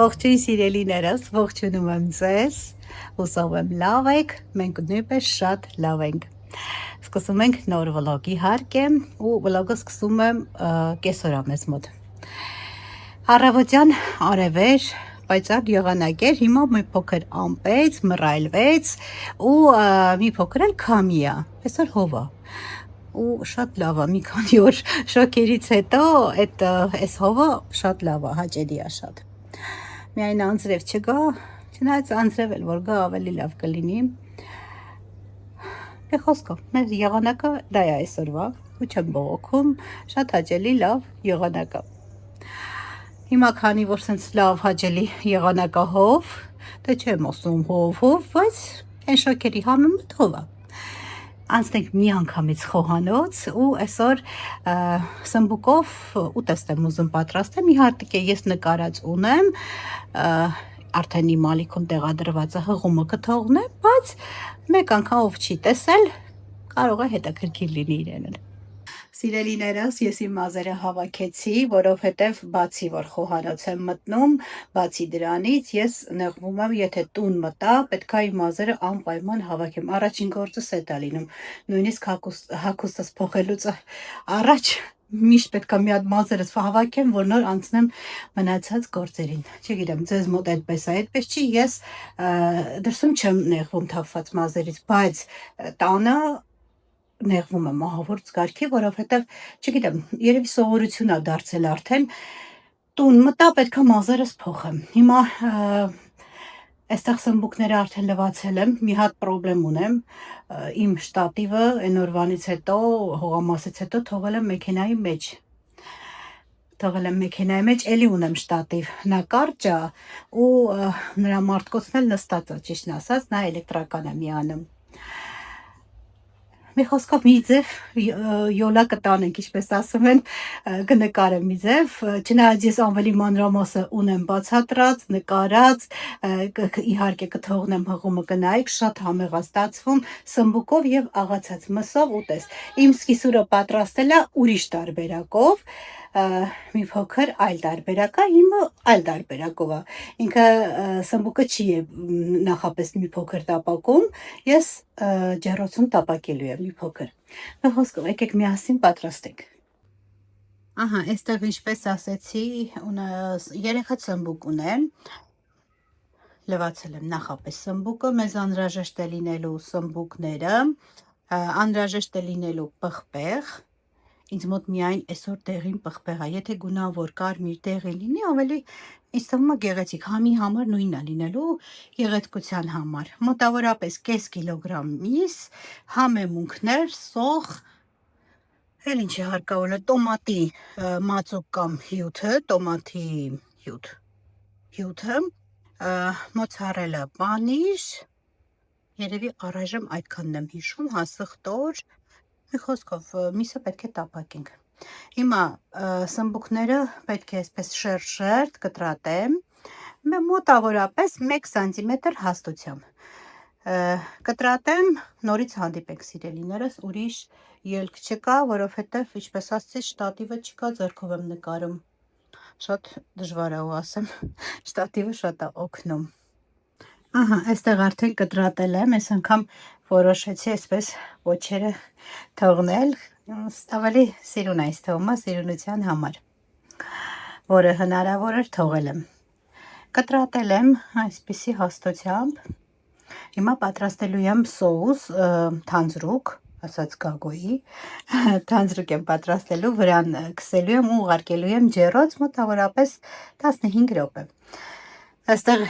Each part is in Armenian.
Ողջույն սիրելիներս, ողջունում եմ ձեզ, հուսով եմ լավ եք, մենք նույնպես շատ լավ ենք։ Սկսում ենք նոր վլոգի հարկ եմ ու վլոգը սկսում եմ կեսօրա մեզ մոտ։ Առավոտյան արևեր, պայծառ եղանակ էր, հիմա մի փոքր ամպեց, մռայլվեց ու մի փոքր էլ քամի է, այսօր հով է։ Ու շատ լավ է, մի քանի օր շոկերից հետո այս հովը շատ լավ է, հաճելի է շատ։ Միայն անձրև չկա, չնայած անձրև էլ որ գա ավելի լավ կլինի։ Մի խոսքով, մեր եղանակը դա է այսօրվա, ու չեմ բողոքում, շատ հաճելի լավ եղանակ է։ Հիմա քանի որ սենց լավ հաճելի եղանակ է հով, դե չեմ ասում հով, բայց այն շոկերի համեմատ հով է։ Անցնենք մի անգամից խոհանոց ու այսօր սմբուկով ուտեստ եմ ուզում պատրաստեմ, իհարկե ես նկարած ունեմ, արդեն իմ ալիքում տեղադրված է հղումը կթողնեմ, բայց մեկ անգամ ով չի տեսել, կարող է հետաքրքիր լինի իրենը։ Սիրելիներս, ես իմ մազերը հավաքեցի, որովհետև բացի որ խոհանոց եմ մտնում, բացի դրանից ես նեղվում եմ, եթե տուն մտա, պետք է իմ մազերը անպայման հավաքեմ։ Առաջին գործս է դա լինում, նույնիսկ հագուստս փոխելուց առաջ միշտ պետք է մի հատ մազերս հավաքեմ, որ նոր անցնեմ մնացած գործերին։ Չգիտեմ, ձեզ մոտ այդպես է, այդպես չի, ես դրսում չեմ նեղվում թափված մազերից, բայց տանը նեղվում եմ ահավոր զգարքի, որովհետև, չգիտեմ, երևի սովորություն է դարձել արդեն, տուն մտա, պետք է մազերս փոխեմ։ Հիմա այստեղ սմբուկները արդեն լվացել եմ, մի հատ պրոբլեմ ունեմ, իմ շտատիվը այն օրվանից հետո, հողամասից հետո թողել եմ մեքենայի մեջ, էլի ունեմ շտատիվ, նա կարճ է ու նրա մարտկոցն էլ նստած է, ճիշտն ասած, նա էլեկտրական է միանում։ Մի խոսքով մի ձև յոլա կտանենք, ինչպես ասում են, կնկարեմ մի ձև, չնայած ես ավելի մանրամասը ունեմ բացատրած, նկարած, իհարկե կթողնեմ հղումը կնայեք, շատ համեղ է ստացվում, սմբուկով եւ աղացած մսով ուտես։ Իմ սկիսուրը պատրաստել է ուրիշ տարբերակով, մի փոքր այլ տարբերակ է, իմը այլ տարբերակով է։ Ինքը սմբուկը չի նախապես մի փոքր տապակում, ես ջեռոցում տապակելու եմ մի փոքր։ Մի խոսքով, եկեք միասին պատրաստենք։ Ահա, այստեղ ինչպես ասեցի, 3 հատ սմբուկ ունեմ։ Լվացել եմ նախապես սմբուկը, մեզ անհրաժեշտ է լինելու սմբուկները, անհրաժեշտ է լինելու պղպեղ։ Ինձ մոտ միայն այսօր դեղին պղպեղ է, եթե գունավոր կարմիր դեղին լինի, ավելի ինձ թվում է գեղեցիկ, համի համար նույնն է լինելու, գեղեցկության համար։ Մոտավորապես կես կիլոգրամ միս, համեմունքներ, սոխ, էլ ինչ է հարկավոր, տոմատի մածուկ կամ հյութը, տոմատի հյութը, մոցարելա պանիր, երևի առայժմ այդքանն եմ հիշում, հասխտոր, մի խոսքով միսը պետք է տապակենք։ Հիմա սմբուկները պետք է այսպես շերտ կտրատեմ, մոտավորապես 1 սանտիմետր հաստությամբ։ Կտրատեմ, նորից հանդիպենք սիրելիներս, ուրիշ ելք չկա, որովհետև ինչպես ասացի, շտատիվը չկա, ձեռքով եմ նկարում։ Շատ դժվար է ու ասեմ, շտատիվը շատ է օգնում։ Ահա, այստեղ արդեն կտրատել եմ, այս անգամ որոշեցի այսպես ոչերը թողնել, ավելի սիրուն այս թողումա սիրունության համար, որը հնարավոր էր թողել եմ։ Կտրատել եմ այսպիսի հաստությամբ, հիմա պատրաստելու եմ սոուս թանձրուկ, ասած գագոյի, թանձրուկ եմ պատրաստելու, վրան քսելու եմ ու ուղարկելու եմ ջեռոց մոտավորապես 15 րոպե։ Այստեղ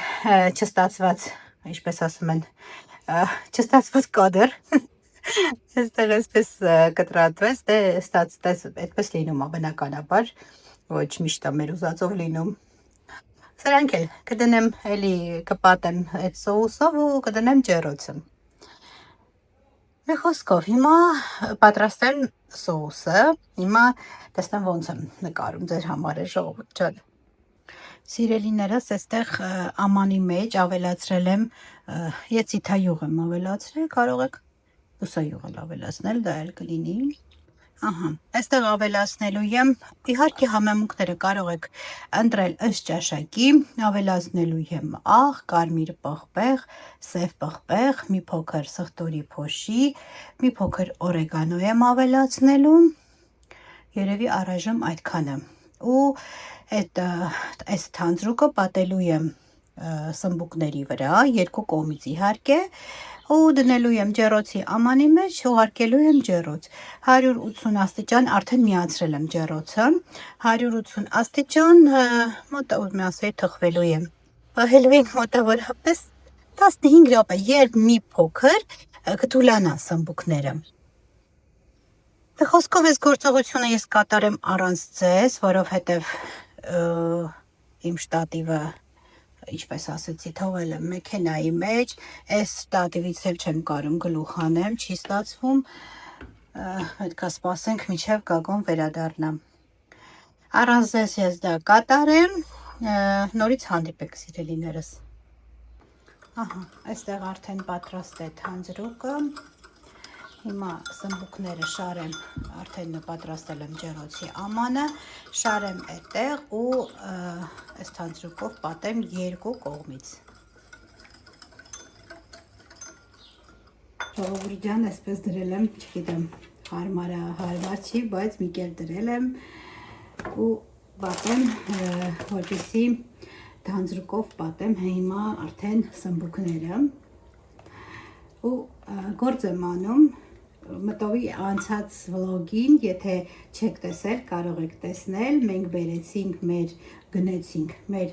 չստացված, ինչպես ասում են, չստացված կադր, այստեղ այսպես կտրատվեց, դե ստացվեց, այդպես լինում է բնականաբար, ոչ միշտ է մեր ուզածով լինում։ Սրանք էլ կդնեմ, էլի կպատեմ այդ սոուսով ու կդնեմ ջեռոցը։ Մի խոսքով, հիմա պատրաստեմ սոուսը, հիմա տեսնեմ ոնց եմ նկարում ձեր համար է ժողովուրդ ջան։ Սիրելիներս, այստեղ ամանի մեջ ավելացրել եմ, եծիթայուղ եմ ավելացրել, կարող եք բուսայուղ էլ ավելացնել, դա էլ կլինի, Ահա, այստեղ ավելացնելու եմ, իհարկե համեմունքները կարող եք ընտրել ըստ ճաշակի, ավելացնելու եմ աղ, կարմիր պղպեղ, սև պղպեղ, մի փոքր սխտորի փոշի, մի փոքր օրեգանո եմ ավելացնելու, երևի առայժմ այդքանը, ու այս թանձրուկը պատելու եմ սմբուկների վրա, երկու կողմից իհարկե, ու դնելու եմ ջեռոցի ամանի մեջ, ուղարկելու եմ ջեռոց, 180 աստիճան արդեն միացրել եմ ջեռոցը, 180 աստիճան թխվելու եմ, պահելու եմ մոտավորապես 15 րոպե, երբ մի փոքր կթուլանան սմբուկները։ Խոսքով այս գործողությունը ես կատարեմ առանց ձեզ, որովհետև իմ շտատիվը, ինչպես ասեցի, թողել եմ մեքենայի մեջ, այս շտատիվից էլ չեմ կարում գլուխ անեմ, չի ստացվում, պետք է սպասենք մինչև Գագոն վերադառնա։ Առանց ձեզ ես դա կատարեմ, նորից հանդիպեք սիրելիներս։ Ահա, այստեղ արդեն պատրաստ է թանձրուկը, հիմա սմբուկները շարեմ, արդեն պատրաստել եմ ջեռոցի ամանը, շարեմ այդտեղ ու այս թանձրուկով պատեմ երկու կողմից։ Ժողովուրդ ջան, այսպես դրել եմ, չգիտեմ, հարմար չի, բայց մի կերպ դրել եմ ու պատեմ, որպեսզի թանձրուկով պատեմ հիմա արդեն սմբուկները ու գործ եմ անում, մտովի անցած վլոգին, եթե չեք տեսել, կարող եք տեսնել, մենք գնեցինք մեր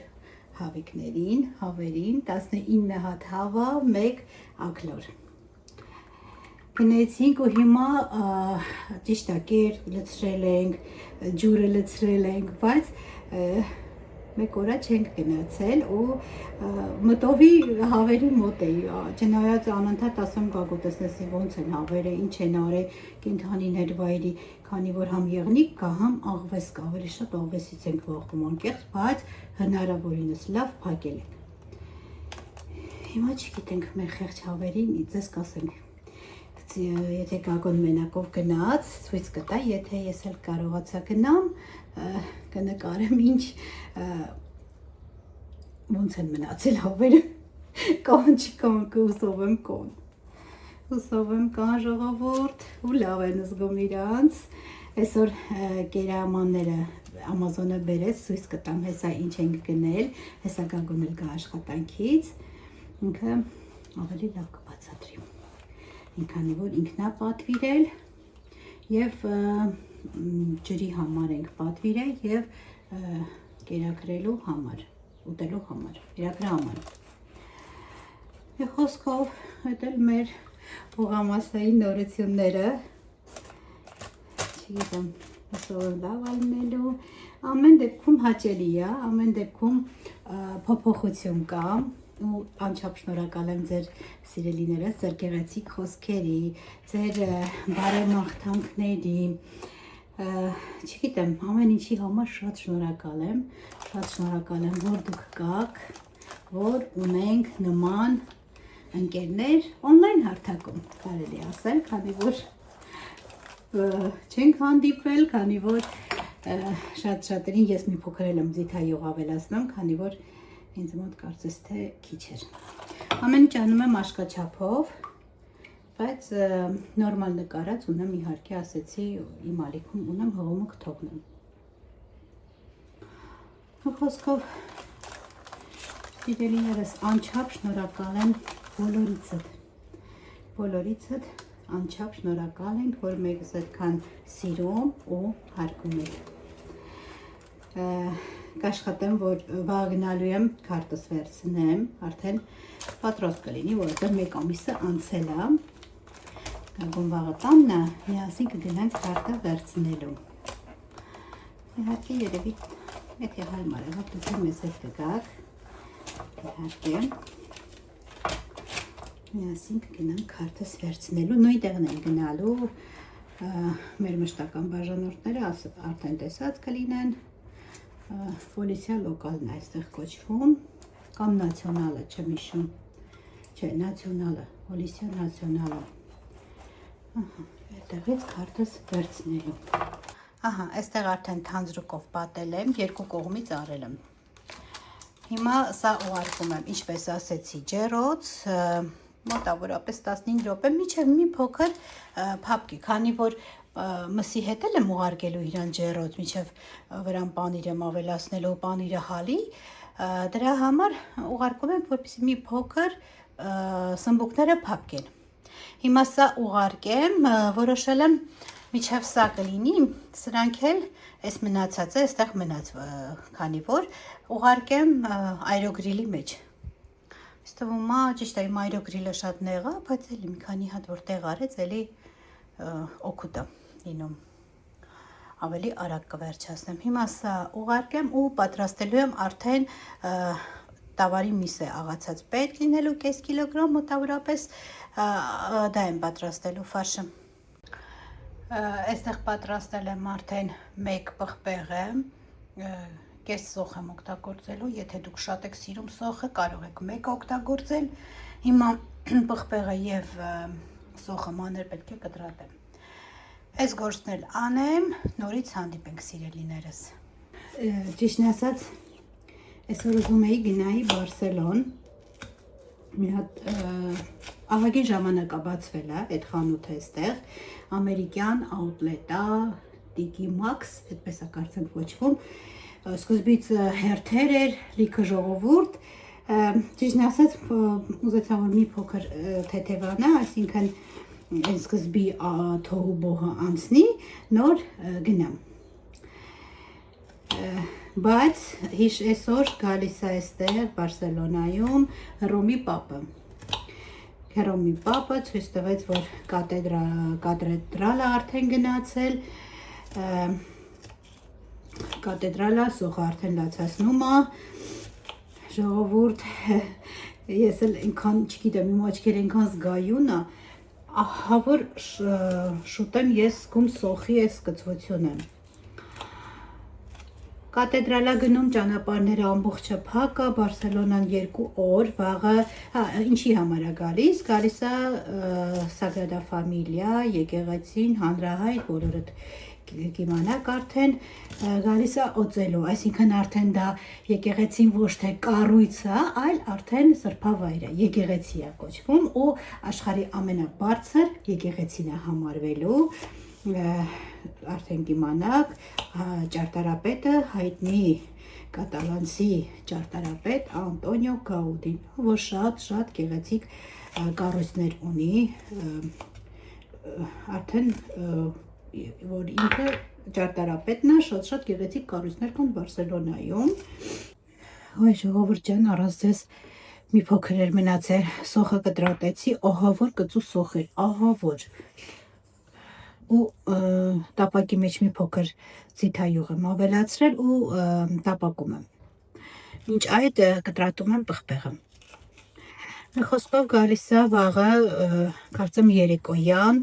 հավիկներին, հավերին, 19 հատ հավա, 1 աքլոր։ Գնեցինք ու հիմա ճիշտ է, կեր լցրել ենք, ջուրը լցրել ենք, բայց մեկ օրա չենք գնացել ու մտովի հավերի մոտ էի, չնայած անընդհատ ասում Գագո, տեսնեսի ոնց են հավերը, ինչ են արել կենդանիներ վայրի, քանի որ համ եղնիկ կա, համ աղվես կա, ավելի շատ աղվեսից ենք վախում անկեղծ, բայց հնարավորինս լավ փակել ենք։ Հիմա չգիտենք մեր խեղճ հավերին, ձեզ կասենք, եթե Գագոն մենակով գնաց, ցույց կտա, եթե ես էլ կարողացա գնամ, կնկարեմ ինչ ոնց են մնացել հավերը, կան չի կան, կհուսով եմ կան, ժողովուրդ, ու լավ են զգում իրանց, այսօր կերամանները Ամազոնը բերեց, ցույց կտամ, հեսա ինչ ենք գնել, հեսա Գագոն էլ գա աշխատանքից, ինքը ավելի լավ կբացատրի, ինքանի որ ինքն է պատվիրել և ջրի համար ենք պատվիրել և կերակրելու համար, ուտելու համար, կերակրի համար։ Եվ խոսքով հետ էլ մեր ուղամասային նորությունները, չգիտեմ, հուսով լավ ալնելու, ամեն դեպքում հաճելի է, ամեն դեպքում փոփոխություն կա, ու անչափ շնորհակալ եմ ձեր սիրելիներս, ձեր գեղեցիկ խոսքերի, ձեր բարեմաղթանքների, չգիտեմ, ամեն ինչի համար շատ շնորհակալ եմ, որ դուք կաք, որ ունենք նման ընկերներ on-line հարթակում, կարելի ասել, քանի որ չենք հանդիպել, քանի որ շատ-շատերին ես մի փոքր եմ ձիթայող ավելացնում, քանի որ ինձ մոտ կարծես թե քիչ էր։ Ամեն ինչ անում եմ աշկաչափով, բայց նորմալ նկարած ունեմ, իհարկե ասեցի, իմ ալիքում ունեմ, հողումը կթողնեմ։ Խոսքով, սիրելիներս, անչափ շնորհակալ եմ բոլորիցդ, անչափ շնորհակալ ենք, որ մեզ այդքան սիրում ու հարգում եք։ Կաշխատեմ, որ վաղ գնալու եմ քարտս վերցնեմ, արդեն պատրաստ կլինի, որովհետև մեկ ամիսը անցել է, Գագոն վաղը տանն է, միասին կգնանք քարտը վերցնելու։ Իհարկե երևի, եթե հարմար է, դուք մեզ հետ կգաք, իհարկե, միասին կգնանք քարտս վերցնելու, նույն տեղն են գնալու, մեր մշտական բաժանորդները արդեն տեսած կլինեն, Պոլիսիա լոկալն է այստեղ կոչվում, կամ նացիոնալը, չեմ հիշում, չէ, նացիոնալը, Պոլիսիա նացիոնալը, այդտեղից քարտս վերցնելու։ Ահա, այստեղ արդեն թանձրուկով պատել եմ, երկու կողմից արել եմ։ Հիմա սա ուղարկում եմ, ինչպես ասեցի, ջեռոց, մոտավորապես 15 րոպե, մինչև մի փոքր փափկի, քանի որ մսի հետ եմ ուղարկելու իրան ջեռոց, մինչև վրան պանիր եմ ավելացնելու, պանիրը հալի, դրա համար ուղարկում եմ, որպեսզի մի փոքր սմբուկները փափկեն։ Հիմա սա ուղարկեմ, որոշել եմ միջև սա կլինի, սրանք էլ այս մնացածը այստեղ մնաց, քանի որ ուղարկեմ այրոգրիլի մեջ։ Ինձ թվում է, ճիշտ է, իմ այրոգրիլը շատ նեղ է, բայց էլի մի քանի հատ որ տեղ արեց, էլի օգուտ է լինում։ Ավելի արագ կվերջացնեմ։ Հիմա սա ուղարկեմ ու պատրաստելու եմ արդեն տավարի միս է աղացած պետք լինելու կես կիլոգրամ մոտավորապես, դա եմ պատրաստելու ֆարշը։ Այստեղ պատրաստել եմ արդեն մեկ պղպեղը, կես սոխ եմ օգտագործելու, եթե դուք շատ եք սիրում սոխը, կարող եք մեկ օգտագործել։ Հիմա պղպեղը եւ սոխը մանր պետք է կտրատեմ։ Այս գործն էլ անեմ, նորից հանդիպենք սիրելիներս։ Ճիշտն ասած, այսօր ուզում էի գնայի Բարսելոն, մի հատ ահագին ժամանակ է բացվել է այդ խանութը այստեղ, ամերիկյան աուտլետ է, Tiki Max, այդպես է կարծեմ կոչվում, սկզբից հերթեր էր, լիքը ժողովուրդ, ճիշտն ասած, ուզեցա որ մի փոքր թեթևանա, այսինքն այն սկզբի թոհու բոհը անցնի, նոր գնամ։ Բայց այսօր գալիս է այստեղ Բարսելոնայում Հռոմի Պապը։ Հռոմի Պապը ցույց տվեց, որ կաթեդրալը արդեն գնացել, կաթեդրալը սոխը արդեն լացացնում է, ժողովուրդ, ես էլ ինքան չգիտեմ, իմ աչքերը ինքան զգայուն է, ահա որ շուտեմ ես զգում սոխի այս կծվությունը։ Կաթեդրալա գնում, ճանապարհները ամբողջը փակ է, Բարսելոնան 2 օր, վաղը, ինչի համար է գալիս է Սագրադա Ֆամիլիա, եկեղեցին, հանրահայտ, բոլորդ կիմանաք արդեն, գալիս է օծելու, այսինքն արդեն դա եկեղեցին ոչ թե կառույց է, այլ արդեն սրբավայր է, եկեղեցի է կոչվում ու աշխարհի ամենաբարձր եկեղեցին է համարվելու, արդեն կիմանաք, ճարտարապետը հայտնի կատալանցի ճարտարապետ Անտոնիո Գաուդին, որ շատ գեղեցիկ կառույցներ ունի, արդեն որ ինքը ճարտարապետն է, շատ գեղեցիկ կառույցներ կան Բարսելոնայում։ Ոյ ժողովուրդ ջան, առանց ձեզ մի փոքր էր մնացել, սոխը կտրատեցի, ահա որ կծու սոխ էր, ահա որ ու տապակի մեջ մի փոքր ձիթայուղ եմ ավելացրել ու տապակում եմ։ Մինչ այդ կտրատում եմ պղպեղը։ Մի խոսքով գալիս է վաղը, կարծեմ երեկոյան,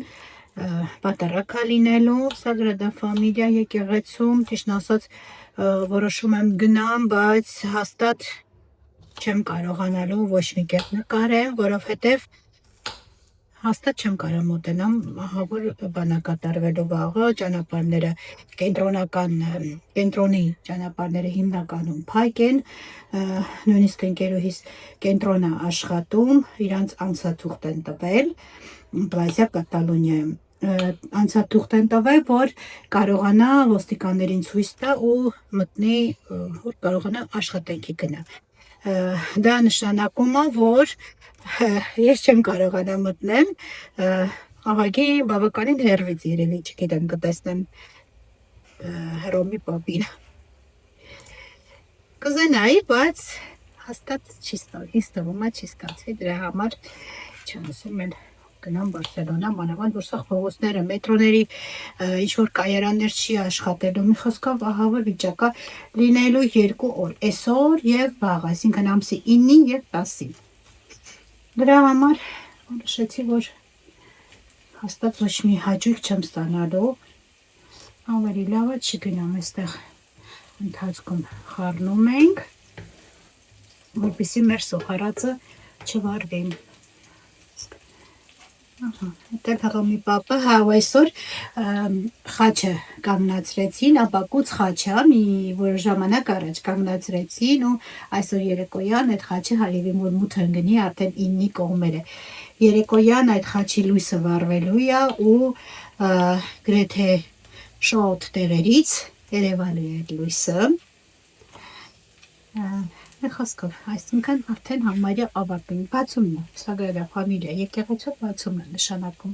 պատարագ է լինելու Սագրադա Ֆամիլիա եկեղեցում, ճիշտն ասած որոշում եմ գնամ, բայց հաստատ չեմ կարողանալու ոչ մի կերպ նկարեմ, որովհետև հաստատ չեմ կարող մոտենամ, ահա որ բան է կատարվելու վաղը, ճանապարհները կենտրոնի ճանապարհները հիմնականում փակ են, նույնիսկ ընկերուհիս կենտրոն է աշխատում, իրանց անցաթուղթ են տվել, Պլազիա Կատալոնիայում, անցաթուղթ են տվել, որ կարողանա ոստիկաններին ցույց տա ու մտնի, որ կարողանա աշխատանքի գնա։ Դա նշանակում է, որ ես չեմ կարողանա մտնեմ, ահագին բավականին հեռվից երևի, չգիտեմ, կտեսնեմ Հռոմի Պապին։ Կուզենայի, բայց հաստատ չի ստացվի, ինձ թվում է չի ստացվի, դրա համար չեմ ասում են գնամ Բարսելոնա, մանավանդ որ սա փողոցները, մետրոների ինչ-որ կայարաններ չի աշխատելու, մի խոսքով ահա որ վիճակա լինելու 2 օր, այսօր եւ վաղ, այսինքն ամսի 9-ին եւ 10-ին։ Դրա համար որոշեցի, որ հաստատ ոչ մի հաճույք չեմ ստանալու, ավելի լավը չգնամ այստեղ ընթացքում խառնում ենք, որպեսզի մեր սոխարածը չվարվի։ Դե փղոմի պապա հա այսօր խաչը կանգնացրեցին, ապակուց խաչը մի որ ժամանակ առաջ կանգնացրեցին ու այսօր երեկոյան այդ խաչը հալիվի որ մութ ընկնի արդեն 9-ի կողմերը։ Երեկոյան այդ խաչի լույսը վառվելու է ու գրեթե շոտ տեղերից երևալու է այդ լույսը։ Խոսքով, այսինքն արդեն համարյա ավարտին բացումն է, Սագրադա Ֆամիլիա եկեղեցու բացումն է նշանակում։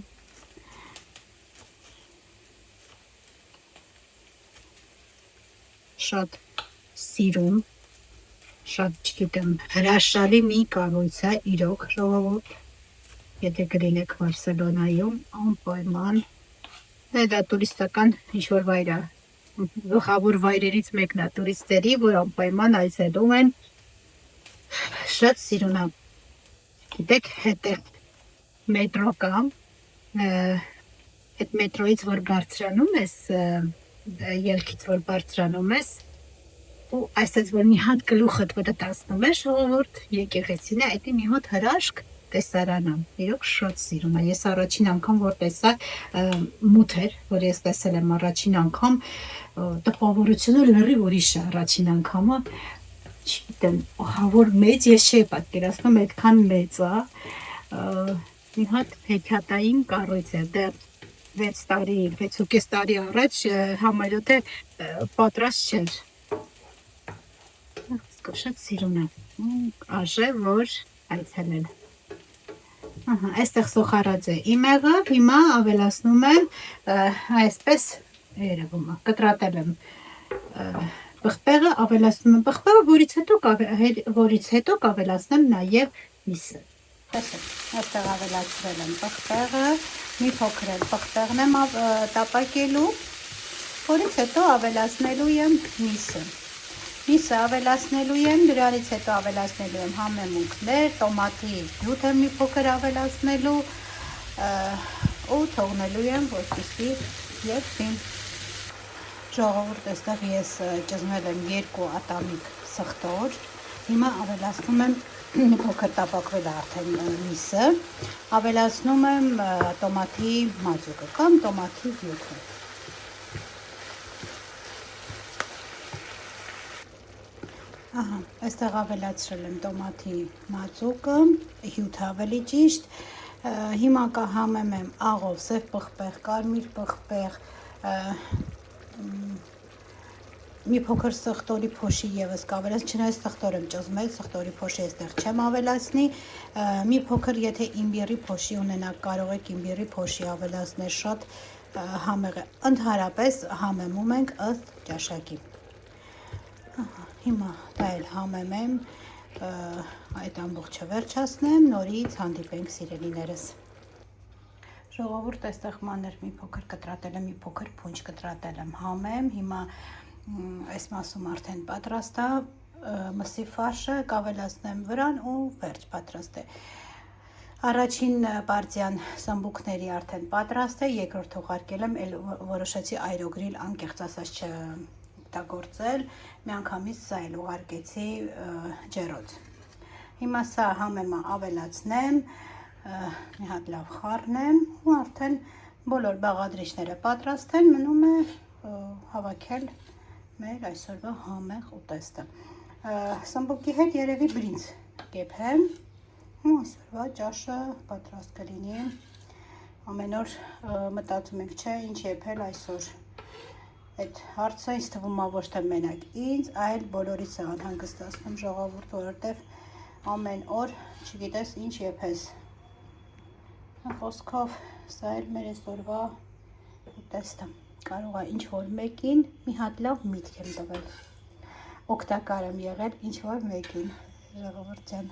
Շատ սիրում, շատ չգիտեմ, հրաշալի մի կառույց է իրոք ժողովուրդ, եթե կլինեք Բարսելոնայում, անպայման, դա տուրիստական ինչ-որ վայր է, գլխավոր վայրերից մեկն է տուրիստերի, որ անպայման այցելում են, շատ սիրուն է, գիտեք հետը մետրո կա, այդ մետրոից որ բարձրանում ես, ելքից որ բարձրանում ես, ու այսպես որ մի հատ գլուխդ վրա տասնում է ժողովուրդ եկեղեցին է, այդ մի հատ հրաշք տեսարանը, իրոք շատ սիրում է, ես առաջին անգամ որ տեսա մութ էր, որ ես տեսել եմ առաջին անգամ, տպավորությունը լրիվ ուրիշ է առաջին անգամը, չգիտեմ, որ մեծ ես չէի պատկերացնում, այդքան մեծ է, մի հատ հեքիաթային կառույց է, դա 6.5 տարի առաջ համարյա թե պատրաստ չէր, շատ սիրուն է, արժե որ այցելել։ Այստեղ սոխարած է իմեղը, հիմա ավելացնում եմ այսպես երևում է, կտրատել եմ պղպեղը, ավելացնում եմ պղպեղը, որից հետո կավելացնեմ նաև միսը։ Այստեղ ավելացրել եմ պղպեղը, մի փոքր էլ պղպեղն եմ տապակելու, որից հետո ավելացնելու եմ միսը։ Միսը ավելացնելու եմ, դրանից հետո ավելացնելու եմ համեմունքներ, տոմատի հյութ եմ մի փոքր ավելացնելու ու թողնելու եմ որպեսզի երբի։ Ժողովուրդ այստեղ ես ճզմել եմ 2 ատամիկ սխտոր, հիմա ավելացնում եմ մի փոքր տապակվել է արդեն միսը, ավելացնում եմ տոմատի մածուկը կամ տոմատի հյութը։ Այստեղ ավելացրել եմ տոմատի մածուկը, հյութը ավելի ճիշտ, հիմա կհամեմ եմ աղով, սև պղպեղ, կարմիր պղպեղ, մի փոքր սխտորի փոշի ևս կավելացնի, չնայած սխտոր եմ ճզմել, սխտորի փոշի այստեղ չեմ ավելացնի, մի փոքր եթե իմբիրի փոշի ունենաք, կարող եք իմբիրի փոշի ավելացնել, շատ համեղ է, ընդհանրապես համեմում ենք ըստ ճաշակի։ Հիմա դա էլ համեմ եմ, այդ ամբողջը վերջացնեմ, նորից հանդիպենք սիրելիներս։ Ժողովուրդ այստեղ մանր մի փոքր կտրատել եմ, մի փոքր փունջ կտրատել եմ, համեմ, հիմա այս մասում արդեն պատրաստ է, մսի ֆարշը կավելացնեմ վրան ու վերջ պատրաստ է։ Առաջին պարտիան սմբուկների արդեն պատրաստ է, երկրորդ ուղարկել եմ, որոշեցի այրոգրիլ անկեղծ ասած չօգտագործել, միանգամից սա էլ ուղարկեցի ջեռոց։ Հիմա սա համեմա ավելացնեմ, մի հատ լավ խառնեմ ու արդեն բոլոր բաղադրիչները պատրաստ են, մնում է հավաքել մեր այսօրվա համեղ ուտեստը։ Սմբուկի հետ երևի բրինձ կեփեմ ու այսօրվա ճաշը պատրաստ կլինի։ Ամեն օր մտածում ենք, չէ, ինչ եփել այսօր։ Այդ հարցը ինձ թվում է ոչ թե մենակ ինձ, այլ բոլորից է անհանգստացնում ժողովուրդ, որովհետև ամեն օր չգիտես ինչ եփես։ Խոսքով սա էլ մեր այսօրվա ուտեստը։ Կարող է ինչ-որ մեկին մի հատ լավ միտք եմ տվել։ Օգտակար եմ եղել ինչ-որ մեկին, ժողովուրդ ջան։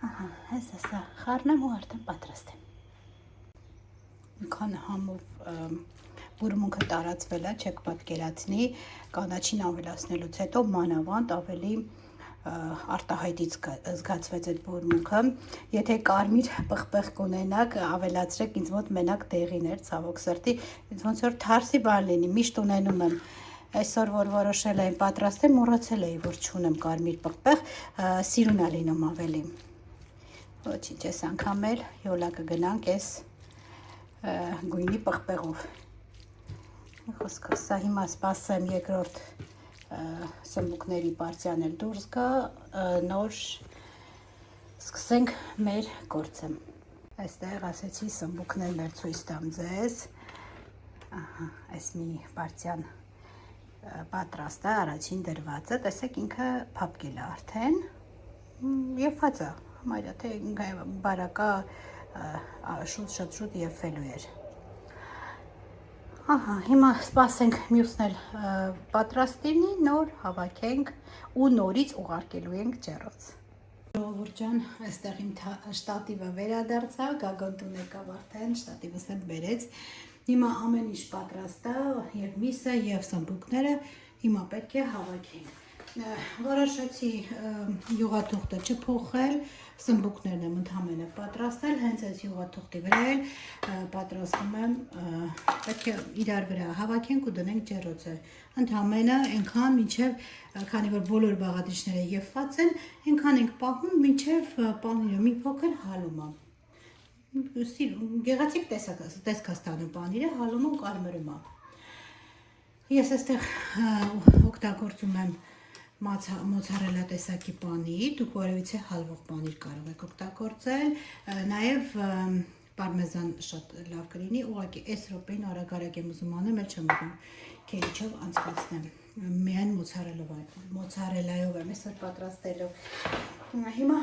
Ահա, հեսա սա խառնեմ ու արդեն պատրաստ է։ Քան համով բուրմունքը տարածվել է, չեք պատկերացնի, կանաչին ավելացնելուց հետո մանավանդ ավելի արտահայտից զգացվեց այդ բուրմունքը, եթե կարմիր պղպեղ կունենաք, ավելացրեք, ինձ մոտ մենակ դեղին էր, ցավոք սրտի, ինձ ոնց որ թարսի բան լինի, միշտ ունենում եմ, այսօր որ որոշել եմ պատրաստել, մոռացել էի, որ չունեմ կարմիր պղպեղ, սիրուն է լինում ավելի, Ոչինչ, այս անգամ էլ յոլա կգնանք այս գույնի պղպեղով։ Խոսքով սա հիմա սպասեմ երկրորդ սմբուկների պարտիան էլ դուրս գա, նոր սկսենք մեր գործը։ Այստեղ ասեցի սմբուկներն էլ ցույց տամ ձեզ։ Այս մի պարտիան պատրաստ է, առաջին դրվածը, տեսեք ինքը փափկել է արդեն, եփված է, համարյա թե բարակա շուտ եփվելու էր։ Հիմա սպասենք մյուսն էլ պատրաստ լինի, նոր հավաքենք ու նորից ուղարկելու ենք ջեռոց։ Ժողովուրդ ջան, այստեղ իմ շտատիվը վերադարձավ, Գագոնտուն եկավ արդեն, շտատիվս էլ բերեց։ Հիմա ամեն ինչ պատրաստ է, եւ միսը, եւ սմբուկները, հիմա պետք է հավաքենք։ Որոշեցի յուղաթուղթը չփոխել, սմբուկներն եմ ընդհանրապես պատրաստել, հենց այս յուղաթուղթի վրա էլ պատրաստում եմ, պետք է իրար վրա հավաքենք ու դնենք ջեռոցը։ Ընդհանրապես այնքան մինչև, քանի որ բոլոր բաղադրիչները եփված են, այնքան ենք պահում, մինչև պանիրը մի փոքր հալում է։ Գեղեցիկ տեսք է ստանում պանիրը, հալում ու կարմրում է։ Ես այստեղ օգտագործում եմ մոցարելա տեսակի պանիր, դուք որևիցե հալվող պանիր կարող եք օգտագործել, նաև պարմեզան շատ լավ կլինի, ուղղակի այս րոպեին արագ եմ ուզում անեմ, էլ չեմ ուզում քեչով անցկացնեմ, միայն մոցարելայով եմ այսօր պատրաստելով։ Հիմա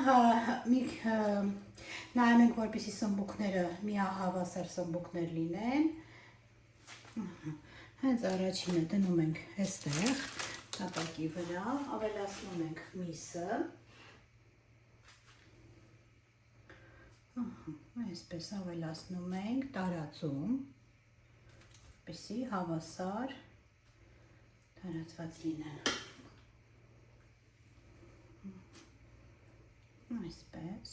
նայում ենք, որպեսզի սմբուկները միահավասար սմբուկներ լինեն։ Հենց առաջինը դնում ենք այստեղ, տապակի վրա, ավելացնում ենք միսը։ Այսպես ավելացնում ենք, տարածում, որպեսզի հավասար տարածված լինեն։ Այսպես։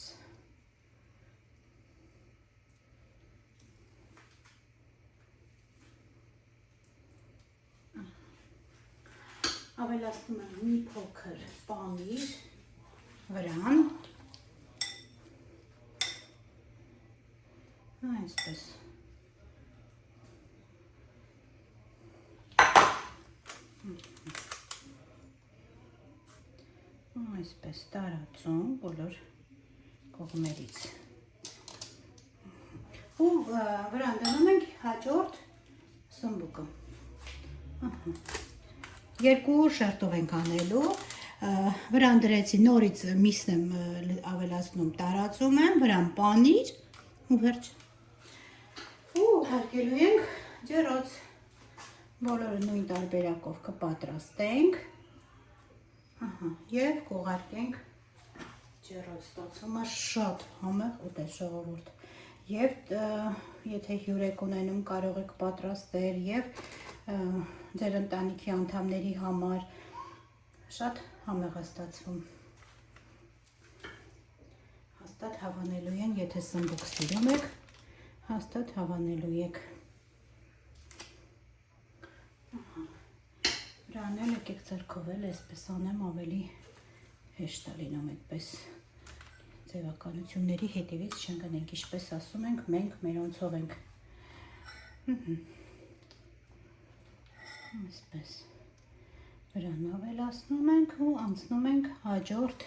Ավելացնում եմ մի փոքր պանիր վրան, այսպես, այսպես տարածում բոլոր կողմերից ու վրան դնում ենք հաջորդ սմբուկը։ Երկու շերտով ենք անելու, վրան դրեցի, նորից միսն եմ ավելացնում, տարածում եմ, վրան պանիր ու վերջ։ Ու հարկելու ենք ջեռոց, բոլորը նույն տարբերակով կպատրաստենք և կուղարկենք ջեռոց, ստացումը շատ համեղ ուտես ժողովուրդ։ Եվ եթե հյուր եք ունենում, կարող եք պատրաստել և ձեր ընտանիքի անդամների համար շատ համեղ է ստացվում։ Հաստատ հավանելու են, եթե սմբուկ սիրում եք, հաստատ հավանելու եք։ Վրանել եկեք ձեռքով էլ այսպես անեմ, ավելի հեշտ է լինում այդպես ձևականությունների հետևից չընկնենք, ինչպես ասում ենք, մենք մերոնցով ենք։ Այսպես վրան ավելացնում ենք ու անցնում ենք հաջորդ,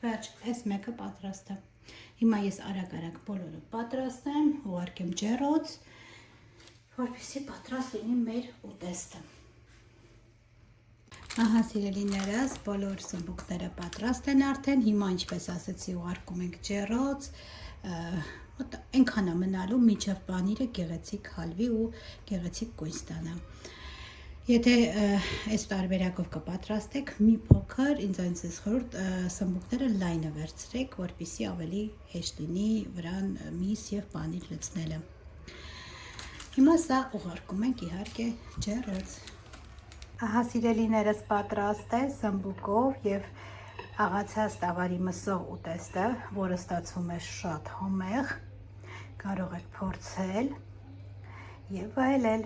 վերջ, այս մեկը պատրաստ է։ Հիմա ես արագ բոլորը պատրաստեմ, ուղարկեմ ջեռոց, որպեսզի պատրաստ լինի մեր ուտեստը։ Ահա սիրելիներս, բոլոր սմբուկները պատրաստ են արդեն, հիմա ինչպես ասեցի ուղարկում ենք ջեռոց, այնքան է մնալու մինչև պանիրը գեղեցիկ հալվի ու գեղեցիկ գույն ստանա։ Եթե այս տարբերակով կպատրաստեք, մի փոքր ինձ խորհուրդ սմբուկները լայնը վերցրեք, որպեսզի ավելի հեշտ լինի վրան միս և պանիր լցնելը։ Հիմա սա ուղարկում ենք իհարկե ջեռոց։ Ահա սիրելիներս պատրաստ է սմբուկով և աղացած տավարի մսող ուտեստը, որը ստացվում է շատ համեղ, կարող եք փորձել և վայելել։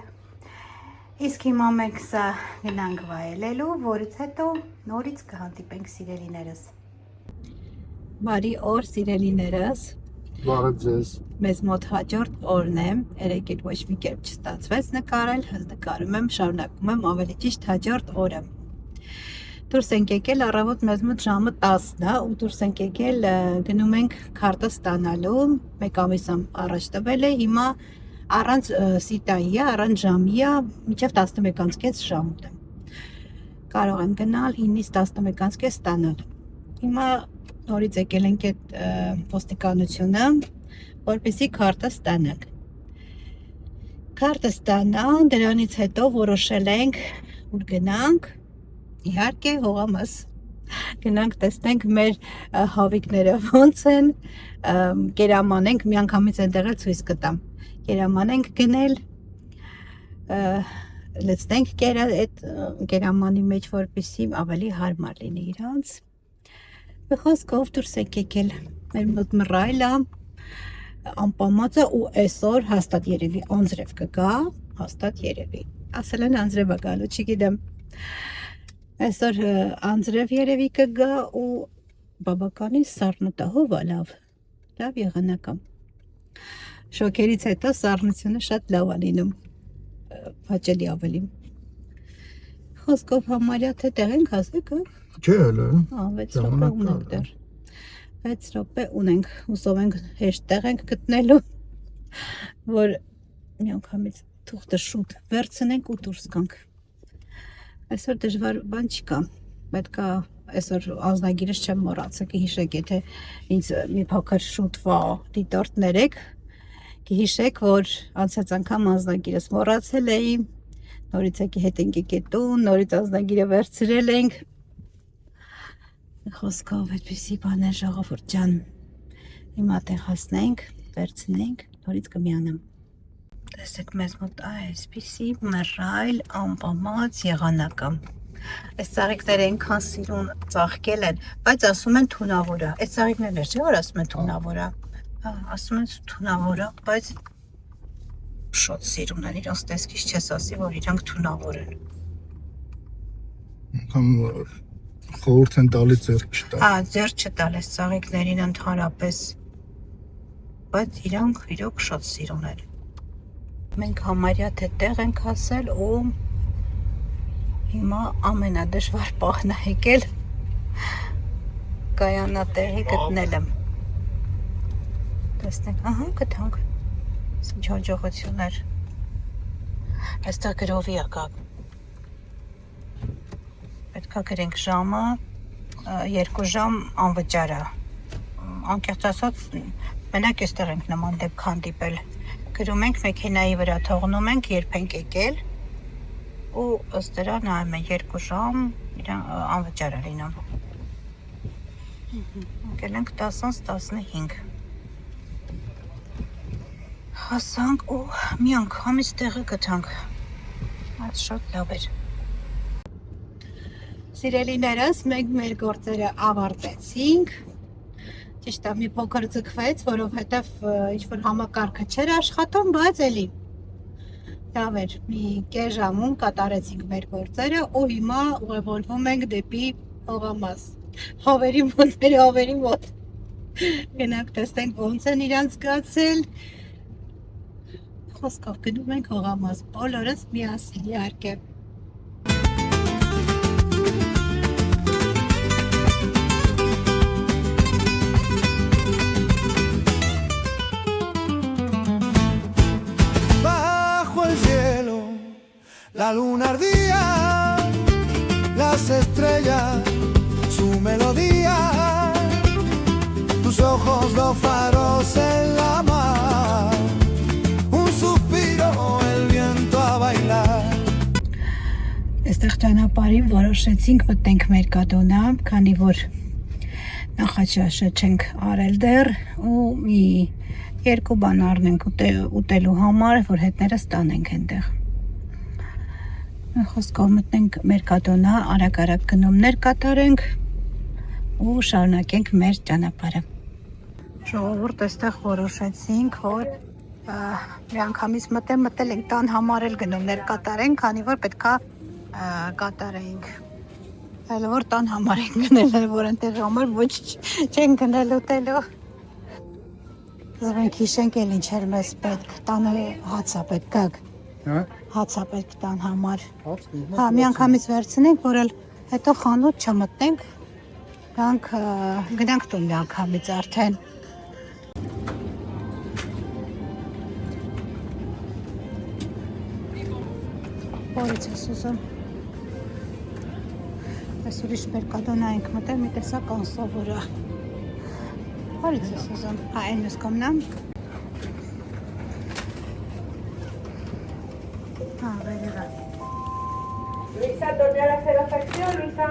Իսկ հիմա մենք սա գնանք վայելելու, որից հետո նորից կհանդիպենք սիրելիներս։ Բարի օր, սիրելիներս։ Բարև ձեզ։ Մեզ մոտ հաջորդ օրն է, երեկ ոչ մի կերպ չստացվեց նկարել, նկարում եմ, շարունակում եմ ավելի ճիշտ հաջորդ օրը։ Դուրս ենք եկել առավոտ մեզ մոտ ժամը 10-ն է ու դուրս ենք եկել գնում ենք քարտը ստանալու, մեկ ամիս առաջ տվել է, հիմա առանց սիտայի է, առանց ժամի է, մինչև 11:30 ժամ է։ Կարող եմ գնալ 9-ից 11:30 ստանալ։ Հիմա նորից եկել ենք այդ ոստիկանությունը, որպեսզի քարտը ստանանք։ Քարտը ստանա, դրանից հետո որոշել ենք, որ գնանք, իհարկե հողամաս, գնանք տեսնենք մեր հավիկները ոնց են, կերամանենք, միանգամից այնտեղ էլ ցույց կտամ, կերամանենք գնել, լցնենք այդ կերամանի մեջ, որպեսզի ավելի հարմար լինի իրանց։ Խոսքով դուրս եք եկել, մեր մոտ մռայլ է, անպամած է ու այսօր հաստատ երևի անձրև կգա, հաստատ երևի, ասել են անձրև է գալու, չգիտեմ, այսօր անձրև երևի կգա ու բավականին սառնտահով է լավ եղանակա, շոքերից հետո սառնությունը շատ լավ է լինում, հաճելի ավելի, խոսքով համարյա թե տեղ ենք հասեք, Չէ, հələ։ 6 րոպե ունենք դեռ։ 6 րոպե ունենք, հուսով ենք հեշտ տեղ ենք գտնելու, որ միանգամից թուղթը շուտ վերցնենք ու դուրս գանք։ Այսօր դժվար բան չկա, պետքա այսօր անձնագիրս չեմ մոռացել, կհիշեք, եթե ինձ մի փոքր շուտվա դիտորդ ներեք, կհիշեք, որ անցած անգամ անձնագիրս մոռացել էի, նորից եկի հետ ենք եկել տուն, նորից անձնագիրը վերցրել ենք, խոսքով այդպիսի բաներ ժողովուրդ ջան, հիմա տեղ հասնենք, վերցնենք, նորից կմիանամ։ Տեսեք մեզ մոտ այսպիսի մռայլ անպամած եղանակը։ Այս ծաղիկները այնքան սիրուն ծաղկել են, բայց ասում են թունավոր է։ Այս ծաղիկներն չէ՞ որ ասում են թունավոր է։ Ասում են թունավոր է, բայց շոտ սիրուն են, իրանց տեսքից չես ասի, որ իրանք թունավոր են։ Խորհուրդ են տալի ձեռք չտալ։ Ձեռք չտալ այս ծաղիկներին ընդհանրապես, բայց իրանք իրոք շատ սիրուն են։ Մենք համարյա թե տեղ ենք հասել ու հիմա ամենադժվար պահն է եկել կայանատեղի գտնելը։ Տեսնենք, ահա գտանք, ինչ հաջողություններ, այստեղ գրովի է կա, պետքա գրենք ժամը, 2 ժամ անվճար է, անկեղծ ասած, մենակ այստեղ ենք նման դեպք հանդիպել, գրում ենք մեքենայի վրա թողնում ենք, երբ ենք եկել ու ըստ դրա նայում են 2 ժամ անվճար է լինում։ Եկել ենք 10-15։ Հասանք ու մի անգամից տեղը գտանք։ Այդ շատ լավ էր։ Սիրելիներս, մենք մեր գործերը ավարտեցինք։ Ճիշտ է, մի փոքր ձգվեց, որովհետև ինչ-որ համակարգը չէր աշխատում, բայց էլի լավ էր, մի կես ժամում կատարեցինք մեր գործերը ու հիմա ուղևորվում ենք դեպի հողամաս, հավերի մոտ, գնանք տեսնենք ոնց են իրանց զգացել, խոսքով գնում ենք հողամաս, բոլորս միասին իհարկե։ La luna ardía, las estrellas, su melodía, tus ojos dos faros en la mar, un suspiro, el viento a bailar. Այստեղ ճանապարհին որոշեցինք մտնենք Մերկադոնա, քանի որ նախաճաշը չենք արել դեռ ու մի 2 բան առնենք ուտելու համար, որ հետները ստանենք այնտեղ։ Խոսքով մտնենք Մերկադոնա, արագ գնումներ կատարենք ու շարունակենք մեր ճանապարհը։ Ժողովուրդ, այստեղ որոշեցինք, որ միանգամից մտել ենք տան համար էլ գնումներ կատարենք, քանի որ պետքա կատարենք Այլ որ տան համար են գնել, որ ընտեղ համար ոչ չեն գնել ուտելու։ Զրենք հիշենք էլ ինչ էր մեզ պետք, տանը հացա պետք գակ, Հա։ հացա պետք տան համար։ Հաց։ Հա, մի անգամից վերցնենք, որ էլ հետո խանութ չմտնենք, գնանք տուն մի անգամից արդեն։ Որից ես ուզում։ Այս ուրիշ մերկադոնա ենք մտել, մի տեսակ անսովորա։ Որից ես ուզում։ Հա, այն ես կոմնամ։ Հա, վերևա։ Luisa, torné a hacer la sección, Luisa.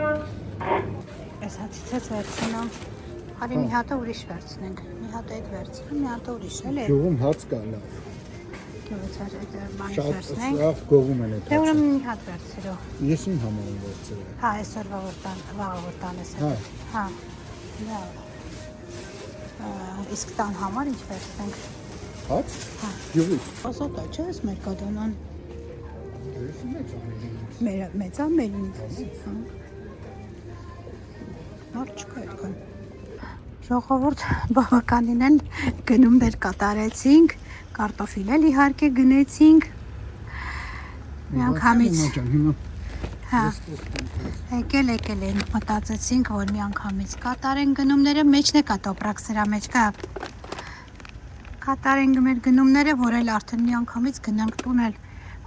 Ես հացիցեց վերցնամ։ Հարի մի հատը ուրիշ վերցնենք։ Մի հատը այդ վերցնեմ, մի հատը ուրիշ էլ է։ Գյուղում հաց կա լավ։ Գյուղից այդ բանից Շատ վերցնենք։ սաղ գողում են այդ Դե հացը։ ուրեմն մի հատ վերցրու։ Ես իմ համար եմ վերցրել։ Հա, այսօրվա որ վաղը որ տանես Հա։ Հա, լավ։ Իսկ տան համար ինչ վերցնենք։ Հաց։ Հա։ Գյուղից։ Ասոտա չէ, ես մերկադոնան։ Ես մեծ ամենին։ Մեծա մերին։ Նոր չկա այդքան։ Ժողովուրդ բավականին են գնումներ կատարեցինք, կարտոֆիլ էլ իհարկե գնեցինք։ Միանգամից Հիմա հա եկել են մտածեցինք, որ միանգամից կատարեն գնումները, մեջն է կա տոպրակ սրա մեջ կա։ Կատարենք մեր գնումները, որ էլ արդեն միանգամից գնանք տուն էլ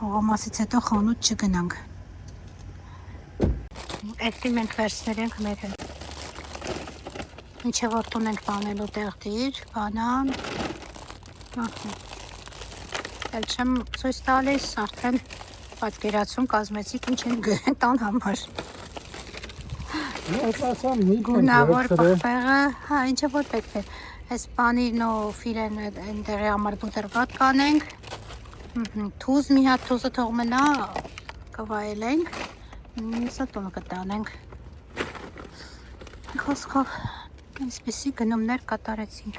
հողամասից հետո խանութ չգնանք։ Այդտեղ մենք վերցներենք մեր հետ։ Ինչե որ տուն ենք բանելու տեղդիր, բանան։ Էլ չեմ ցույց տալիս, արդեն պատկերացում կազմեցիք ինչ են գնել տան համար։ Ես ասամ մի Գունավոր պղպեղը, հա, ինչը որ պետք է։ Այս պանիրն ու ֆիլեն այնտեղի համար բուտերբրոդ կանենք։ Թուզ մի հատ թուզը թող մնա, կվայելենք։ Մյուսը տուն կտանենք։ Խոսքով այսպիսի գնումներ կատարեցինք։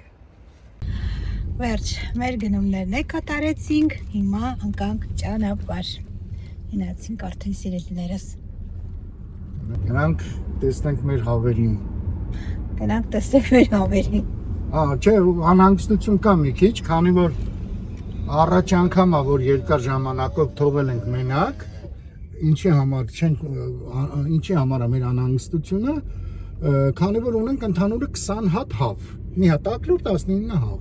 Վերջ, մեր գնումներն է կատարեցինք, հիմա ընկանք ճանապարհ։ Գնացինք արդեն սիրելիներս։ Գնանք տեսնենք մեր հավերին։ Գնանք տեսնենք մեր հավերին։ Չէ, անհանգստություն կա մի քիչ, քանի որ առաջ անգամ է, որ երկար ժամանակով թողել ենք մենակ, ինչի համար է մեր անհանգստությունը, քանի որ ունենք ընդհանուրը 20 հատ հավ, մի հատ ակլոր 19 հավ։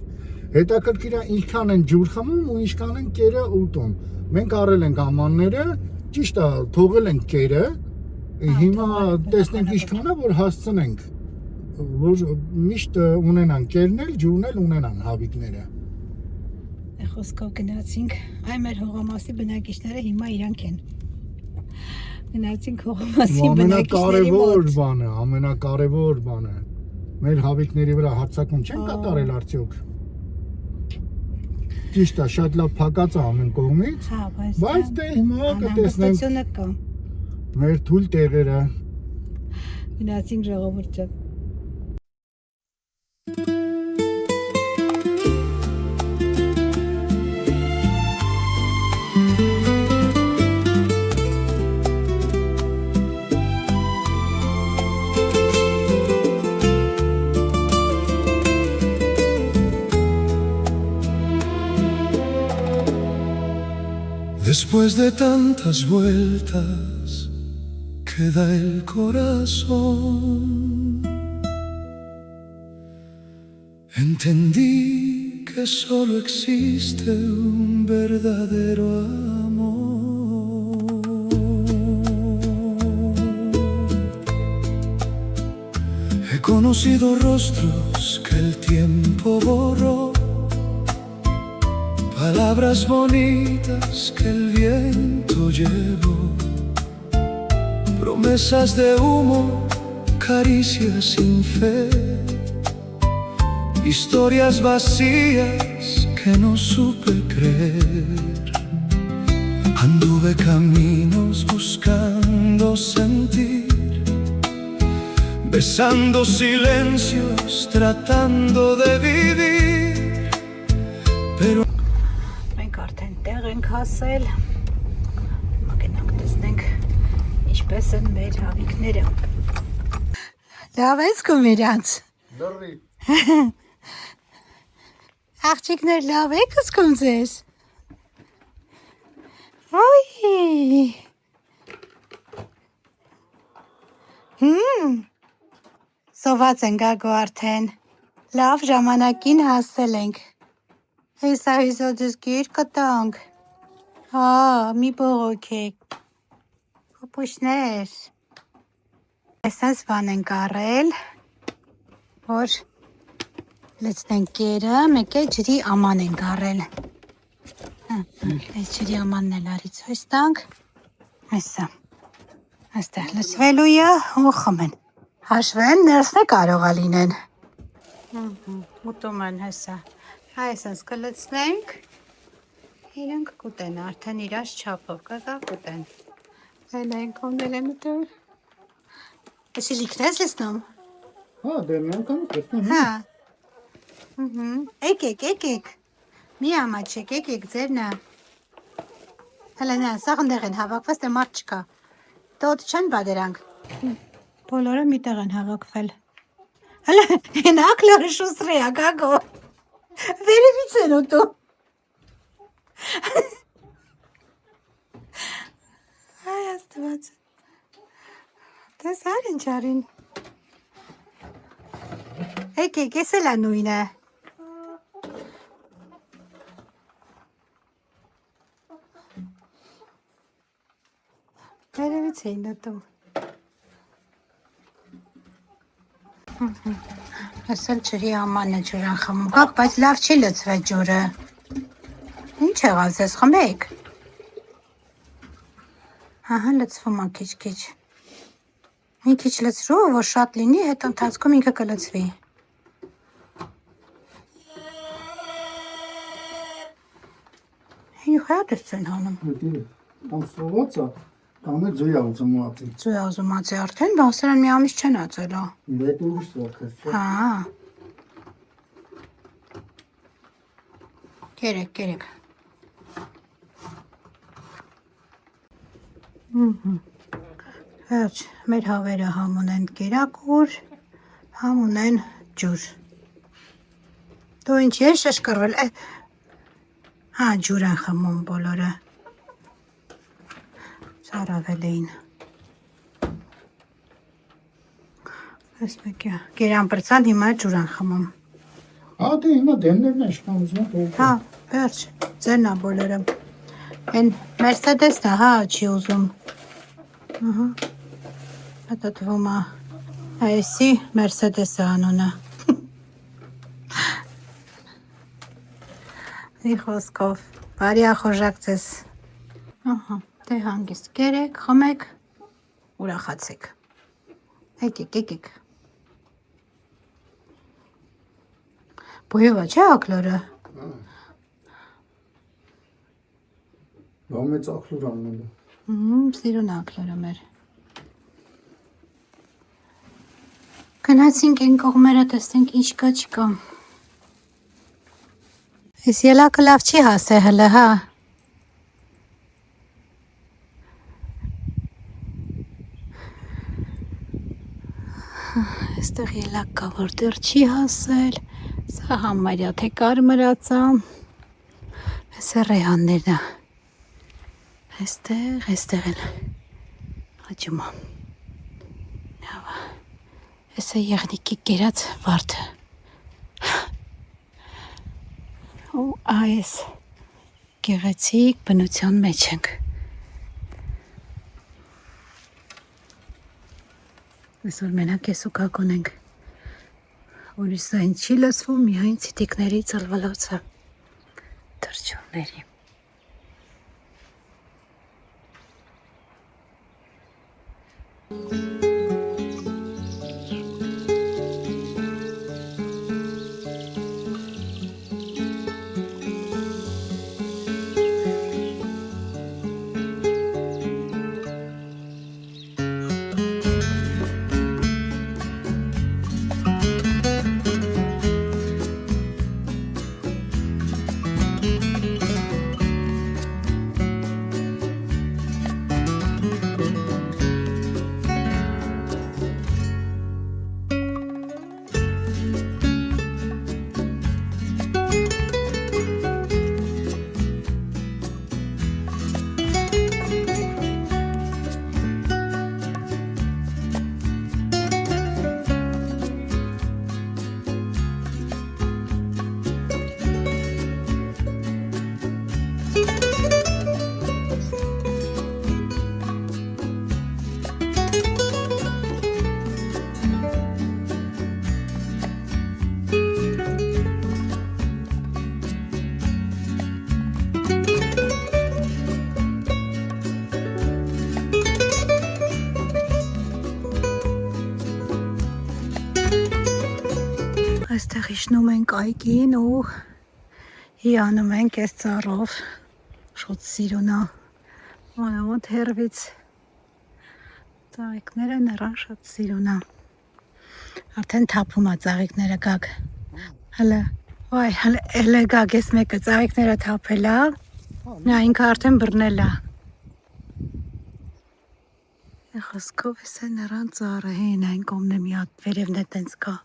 Հետաքրքիր է ինչքան են ջուր խմում ու ինչքան են կերը ուտում։ Մենք առել ենք ամանները, ճիշտ է, թողել ենք կերը, հիմա տեսնենք ինչքան է, որ հասցնենք, որ միշտ ունենան կերն էլ, ջուրն էլ ունենան հավիկները։ Խոսքով գնացինք, այ մեր հողամասի բնակիչները հիմա իրանք են։ Գնացինք հողամասի բնակիչների մոտ։ Ամենակարևոր բանը, մեր հավիկների վրա հարձակում չեն կատարել արդյոք։ Ճիշտ է, շատ լավ փակած է ամեն կողմից, բայց դե հիմա կտեսնենք մեր թույլ տեղերը։ Գնացինք ժողովուրդ ջան։ Después de tantas vueltas que da el corazón, entendí que solo existe un verdadero amor. He conocido rostros que el tiempo borró, palabras bonitas que el viento llevó, promesas de humo, caricias sin fe, historias vacías que no supe creer. Anduve caminos buscando sentir, besando silencios, tratando de vivir, pero ենք հասել, հիմա գնանք տեսնենք ինչպես են մեր հավիկները։ Լավ ես կում իրանց։ Լրի։ Աղջիկներ լավ եք զգում ձեզ։ Ոյ։ Սոված ենք ագո արդեն։ Լավ ժամանակին հասել ենք։ Հեսա հեսոդս գիր կտանք։ Հա, մի բողոքեք։ Պուպուշներ։ Այսպես բան ենք առել, որ լցնենք կերը, մեկ է ջրի աման ենք առել։ Այս ջրի ամանն էլ արից հույս տանք։ Այսա։ Այստեղ լցվելու է ու խմեն։ Հաշվեն ներսն է կարող է լինեն։ Ուտում են հեսա։ Այսպես կլցնենք։ Իրենք կուտեն արդեն իրաց չափով, կգա կուտեն։ Հեն ենք ոնել եմ ուտում։ Εσύ լիքնես լսնում։ Հա, դե մի անգամ տեսնեմ։ Հա։ Եկեք։ Մի ամաչեք, եկեք ձերնա։ Հələ նա, սաղ ընդեղ են հավաքված, դե մարդ չկա։ Դոտ չեն բադերանք։ Բոլորը միտեղ են հավաքվել։ Հələ, են ակլորը շուսրի ակագո։ Վերևից են ուտում։ Այ աստված։ Դες արին չարին։ Եկեք, ես էլ է նույնը։ Վերևից էին ուտում։ Ես էլ ջրի ամանն է ջուրան խմում։ Կակ, բայց լավ չի լցվել ջուրը։ Ինչ եղավ ձեզ խմեք։ Ահա լցվում է քիչ։ Մի քիչ լցրու, որ շատ լինի, հետո ընթացքում ինքը կլցվի։ Ինչ հատես են հանում։ Կամ սոված է, կամ է ձույա ուզում ածի։ Ձույա ուզում ածի արդեն, բան սրան մի ամիս չեն ածելա։ Մեկ ուրիշ սոքես։ Հա։ Կերեք։ Վերջ, մեր հավերը համ ունեն կերակուր, համ ունեն ջուր։ Դու ինչ ես շշկրվել, հա, ջուր են խմում բոլորը։ Սարավել էին։ Ես մեկը, կերան պրծան, հիմա ջուր են խմում։ Հա, դե հիմա դեմներն են շկան ուզում են։ Հա, վերջ, ձերնա բոլորը։ Են Մերսեդեսն է, հա, չի ուզում։ Ահա, հետո թվում է, այսի Մերսեդեսը անունը։ Մի խոսքով, բարի ախորժակ ձեզ։ Ահա, դե հանգիստ կերեք, խմեք, ուրախացեք։ Եկեք։ Բույվա չէ ակլորը։ Բա մեծ ախլուր անելու։ Սիրուն ակլորը մեր։ Գնացինք են կողմերը, տեսնենք ինչ կա չկա։ Ես ելակը լավ չի հասե հլը, հա։ Այստեղ ելակ կա, որ դեռ չի հասել։ Սա համարյա թե կարմրացա։ Այս է ռեհաններն է։ Այստեղ են աճումա։ Նավա, այս է եղնիկի կերած վարդը։ Ու այս գեղեցիկ բնության մեջ ենք։ Այսօր մենակ ես ու կակոն ենք։ Ուրիշ սայն չի լսվում, միայն ցիտիկների ծլվալոցը թրջունների։ Այստեղ իջնում ենք այգին ու հիանում ենք այս ծառով շուտ սիրունա ոնամոտ հերվից ծաղիկները նրան շատ սիրունա արդեն թափում է ծաղիկները գակ հələ վայ հələ գակ ես մեկը ծաղիկները թափել է նա ինքը արդեն բռնել է Խոսքով էս է նրան ծառը հեն այն կողմն է մի հատ վերևն է տենց կա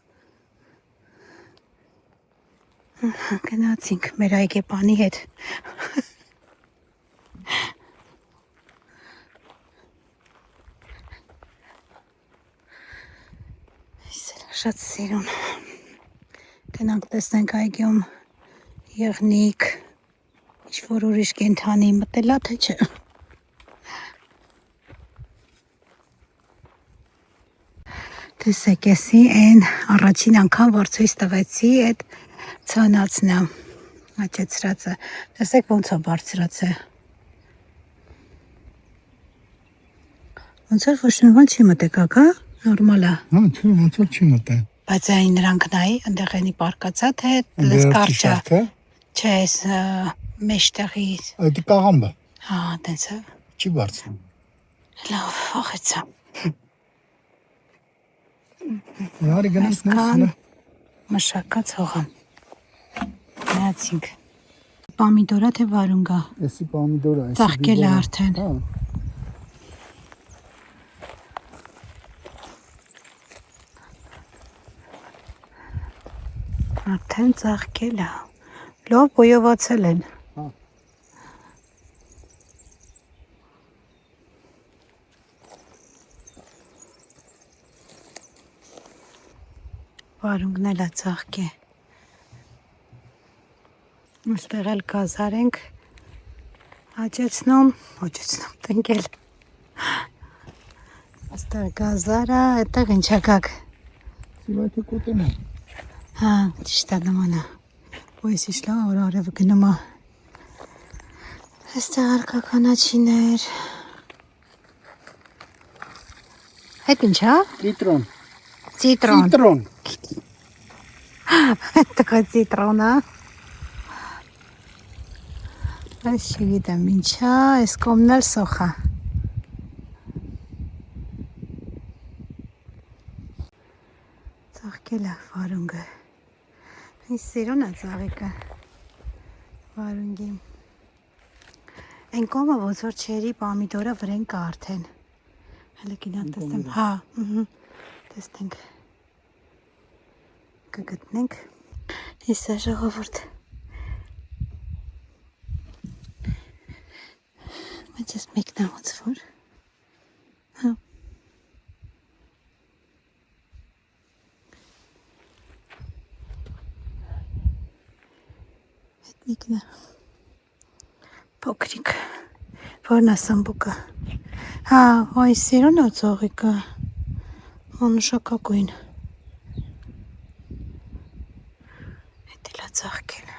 Գնացինք մեր այգեպանի հետ Շատ սիրուն Գնանք տեսնենք այգիում եղնիկ ինչ-որ ուրիշ կենդանի մտելա թե չէ Տեսեք էսի են առաջին անգամ որ ցույց տվեցի այդ ցանածն է աճեցրածը տեսեք ոնց է բարձրաց է ոնց է ոչ մի բան չի մտեկակ հա նորմալ է Հա, չէ, ոնց որ չի մտա։ բայց այն նրանք նայի այնտեղ էնի պարկացա թե լսկարճա չէ էս մեջտեղի Այդ կաղամբը հա տենց է չի բարձրանում։ լավ ախեցա Նարի գնանք Այսքան նույնիսկ մշակած հողամ Նայեցինք Պամիդորա թե վարունգա էսի պոմիդորը, էսի Ծաղկել է բիբերը։ արդեն։ Հա, Արդեն ծաղկել է Լավ բոյովացել են Հա։ Վարունգն էլ է ծաղկե Այստեղ էլ գազար ենք Հաճեցնում տնկել Այստեղ գազարը այդտեղ ինչ է գակ Սիվայթը կոտեն է։ Հա, ճիշտ է նման է Ու ես իշլա որ արևը գնում է Այստեղ արկա կանաչիներ Հետ ինչ է? Կիտրոն։ Ծիտրոն Կիտրոն։ Տղա ծիտրոն է Այս չգիտեմ ինչ է, այս կողմն էլ սոխ է Ծաղկել է վարունգը Այս սիրուն է ծաղիկը Վարունգի Այն կողմը ոնց որ չերի պամիդորը վրեն կա արդեն Հələ գնա տեսնեմ Հա, տեսնենք Կգտնենք Իսա ժողովուրդ Բայց ես մեկն է ոնց որ Հա Մեկն է Փոքրիկ Որն է սամբուկը Հա, այ սիրուն է ծաղիկը Անուշակագույն Հետ էլ է ծաղկել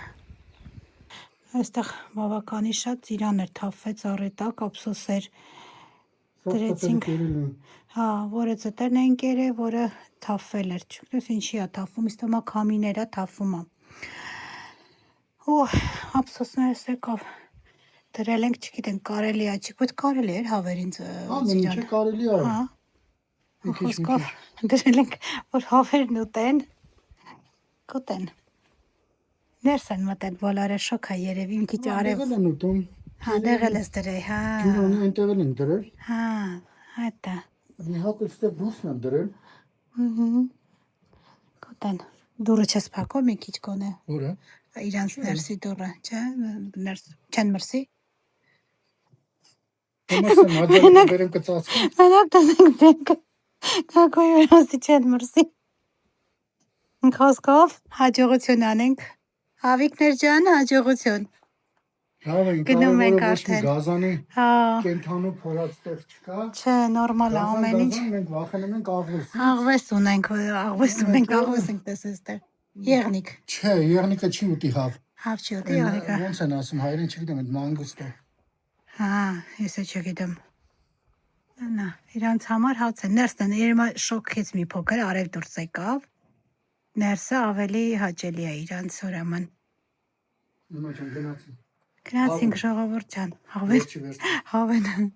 Այստեղ բավականի շատ ծիրան էր թափվեց առետակ, ափսոս էր դրեցինք Հա, որը ծտերն էին կերել, որը թափվել էր Չգիտես ինչի է թափվում, իսկ թվում է քամիներ է թափվում է Ու ափսոսներս եկավ Դրել ենք, չգիտեմ, կարելի է, չգիտեմ, կարելի էր հավերին Հա, ինչ կարելի է։ Հա, խոսքով դրել ենք, որ հավերն ուտեն, կուտեն Ներս են մտել բոլորը շոք է երևի, մի քիչ արև Դեղել են ուտում։ Հա, դեղել ես դրել, հա Ջուրոնի այնտեղ են դրել։ Հա, այդ է Մի հատ էստեղ դուրսն են դրել։ Կուտեն Դուրը չես փակով մի քիչ կոնե Որը։ Իրանց ներսի դուրը, չէ, չեն մրսի Դեմասը մաջալի վերեմ կծածկի։ Մենակ տեսենք դենքը Կակոյ որասի չեն մրսի Խոսքով հաջողություն անենք Հավիկներ ջան հաջողություն Լավ է, Գնում ենք կարևորը ոչ մի արդեն։ գազանի Հա, կենթանու փորած տեղ չկա։ չէ, նորմալ է ամեն ինչ Գազան մենք վախենում ենք աղվեսի։ Աղվես ունենք ենք տեսես տեղ Եղնիկ Չէ, եղնիկը չի ուտի հավ։ Հավ չի ուտի եղնիկը Ոնց են ասում, հայերեն չգիտեմ, այդ մանգուստը։ Հա, ես է չգիտեմ Նա, իրանց համար հաց է, ներսն են, երեմա շոքից մի փոքր արև դուրս եկավ Ներսը ավելի հաճելի է իրանց ուրեմն։ Հիմա չեմ գնացի։ Գնացինք ժողովուրդ ջան, հավեն, Վերջի։ հավեն,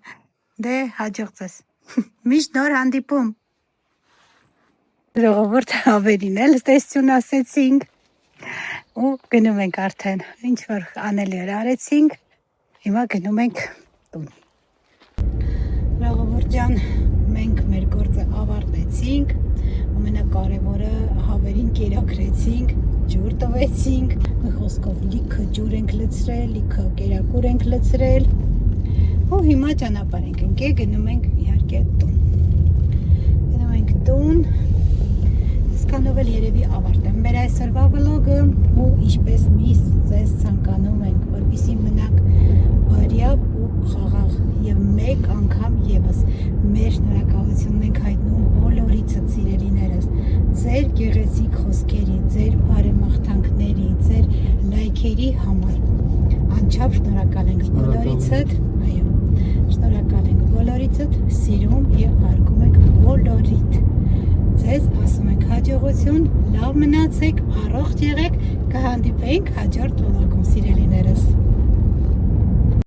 դե հաջող ձեզ, միշտ նոր հանդիպում, ժողովուրդ հավերին էլ ստեսություն ասեցինք, ու գնում ենք արդեն, ինչ որ անելի էր արեցինք, հիմա գնում ենք տուն, ժողովուրդ ջան, մենք մեր գործը ավարտեցինք, ամենակարևորը հավերին կերակրեցինք, ջուր տվեցինք, մի խոսքով լիքը ջուր ենք լցրել, լիքը կերակուր ենք լցրել ու հիմա ճանապարհ ենք ընկել, գնում ենք իհարկե տուն։ Գնում ենք տուն, այսքանով էլ երևի ավարտեմ մեր այսօրվա վլոգը ու ինչպես միշտ ձեզ ցանկանում ենք, որպեսզի մնաք բարյավ ու խաղաղ եւ մեկ անգամ եւս մեր շնորհակալությունն ենք հայտնում բոլորիցը սիրելիներս, ձեր գեղեցիկ խոսքերի, ձեր բարեմաղթանքների, ձեր լայքերի համար։ Անչափ շնորհակալ ենք բոլորիցդ, այո, շնորհակալ ենք բոլորիցդ, սիրում եւ հարգում ենք բոլորիդ։ Ձեզ ասում ենք հաջողություն, լավ մնացեք, առողջ եղեք, կհանդիպենք հաջորդ վլոգում, սիրելիներս։